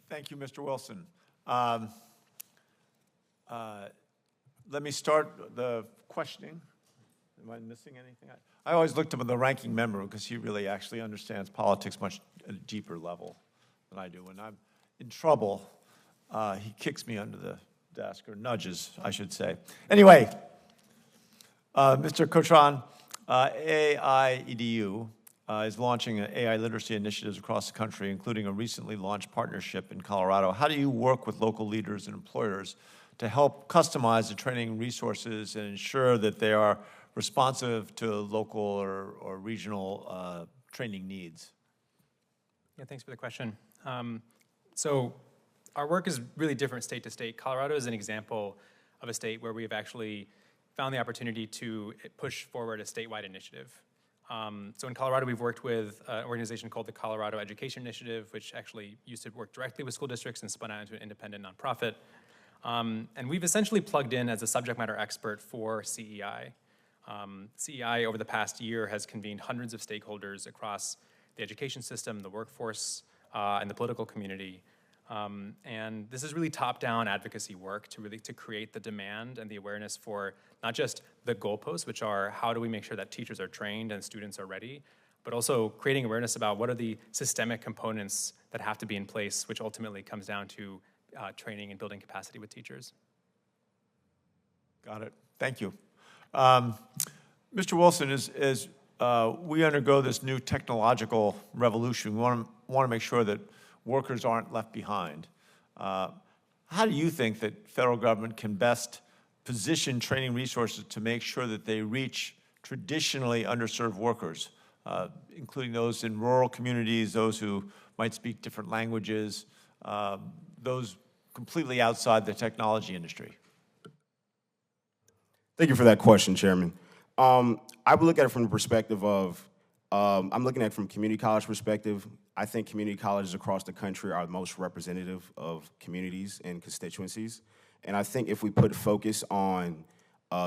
Thank you, Mr. Wilson. Let me start the questioning. Am I missing anything? I always looked up at the ranking member because he really actually understands politics much at a deeper level than I do. When I'm in trouble, he kicks me under the desk, or nudges, I should say. Anyway, Mr. Kotran, AIEDU is launching AI literacy initiatives across the country, including a recently launched partnership in Colorado. How do you work with local leaders and employers to help customize the training resources and ensure that they are responsive to local or regional training needs? Yeah, thanks for the question. So our work is really different state to state. Colorado is an example of a state where we've actually found the opportunity to push forward a statewide initiative. So in Colorado, we've worked with an organization called the Colorado Education Initiative, which actually used to work directly with school districts and spun out into an independent nonprofit. And we've essentially plugged in as a subject matter expert for CEI. CEI over the past year has convened hundreds of stakeholders across the education system, the workforce, and the political community. And this is really top-down advocacy work to create the demand and the awareness for not just the goalposts, which are how do we make sure that teachers are trained and students are ready, but also creating awareness about what are the systemic components that have to be in place, which ultimately comes down to training and building capacity with teachers. Got it. Thank you. Mr. Wilson, as we undergo this new technological revolution, we want to make sure that workers aren't left behind. How do you think that federal government can best position training resources to make sure that they reach traditionally underserved workers, including those in rural communities, those who might speak different languages, those completely outside the technology industry? Thank you for that question, Chairman. I would look at it from the perspective of, I'm looking at it from a community college perspective. I think community colleges across the country are the most representative of communities and constituencies. And I think if we put focus on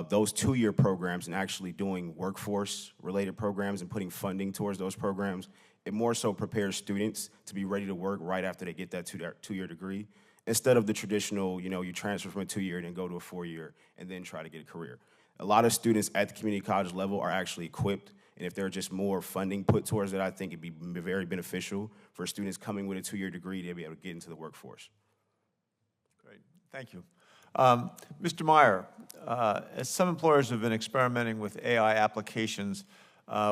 those two-year programs and actually doing workforce-related programs and putting funding towards those programs, it more so prepares students to be ready to work right after they get that two-year degree, instead of the traditional, you transfer from a two-year and then go to a four-year and then try to get a career. A lot of students at the community college level are actually equipped, and if there are just more funding put towards it, I think it'd be very beneficial for students coming with a two-year degree to be able to get into the workforce. Great, thank you. Mr. Meyer, as some employers have been experimenting with AI applications,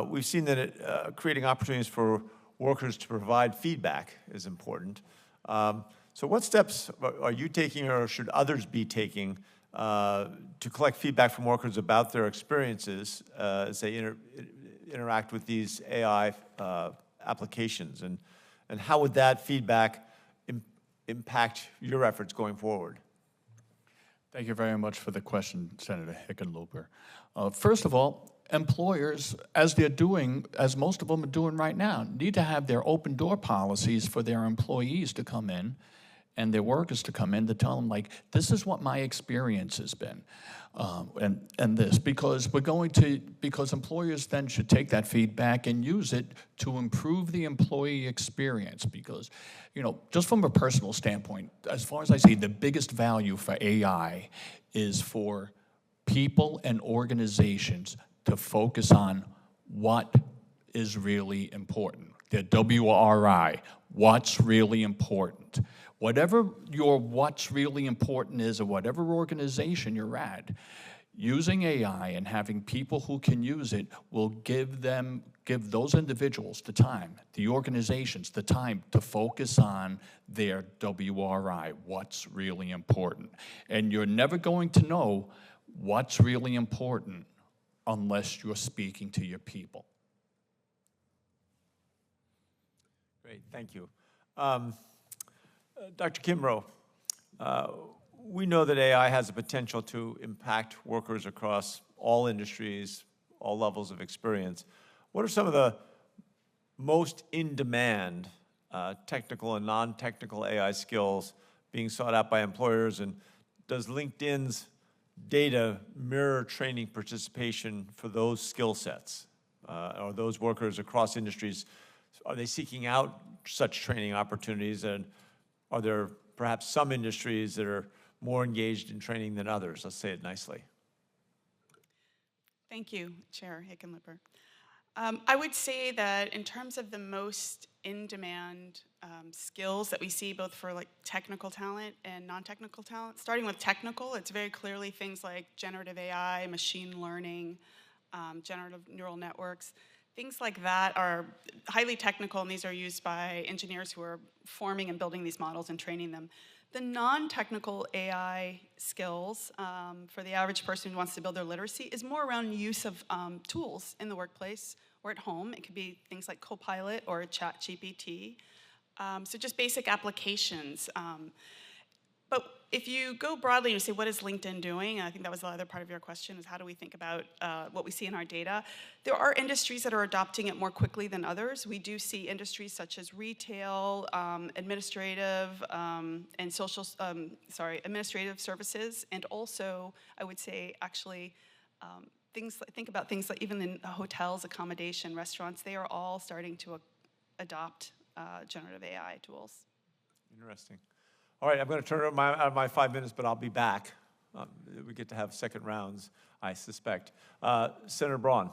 we've seen that creating opportunities for workers to provide feedback is important. So what steps are you taking, or should others be taking, to collect feedback from workers about their experiences as they interact with these AI applications? And how would that feedback impact your efforts going forward? Thank you very much for the question, Senator Hickenlooper. First of all, employers, as most of them are doing right now, need to have their open door policies for their employees to come in and their workers to come in to tell them, like, this is what my experience has been, and this, because employers then should take that feedback and use it to improve the employee experience. Because, just from a personal standpoint, as far as I see, the biggest value for AI is for people and organizations to focus on what is really important. The WRI, what's really important. Whatever your what's really important is, or whatever organization you're at, using AI and having people who can use it will give those individuals the time, the organizations the time to focus on their WRI, what's really important. And you're never going to know what's really important unless you're speaking to your people. Great, thank you. Dr. Kimbrough, we know that AI has the potential to impact workers across all industries, all levels of experience. What are some of the most in-demand technical and non-technical AI skills being sought out by employers, and does LinkedIn's data mirror training participation for those skill sets? Or those workers across industries, are they seeking out such training opportunities, and are there perhaps some industries that are more engaged in training than others? Let's say it nicely. Thank you, Chair Hickenlooper. I would say that in terms of the most in-demand skills that we see both for like technical talent and non-technical talent, starting with technical, it's very clearly things like generative AI, machine learning, generative neural networks. Things like that are highly technical, and these are used by engineers who are forming and building these models and training them. The non-technical AI skills for the average person who wants to build their literacy is more around use of tools in the workplace or at home. It could be things like Copilot or ChatGPT. So just basic applications. But if you go broadly and say, what is LinkedIn doing? And I think that was the other part of your question, is how do we think about what we see in our data? There are industries that are adopting it more quickly than others. We do see industries such as retail, administrative, and administrative services, and also, I would say, actually, think about things like even in hotels, accommodation, restaurants, they are all starting to adopt generative AI tools. Interesting. All right, I'm going to turn it out of my 5 minutes, but I'll be back. We get to have second rounds, I suspect. Senator Braun.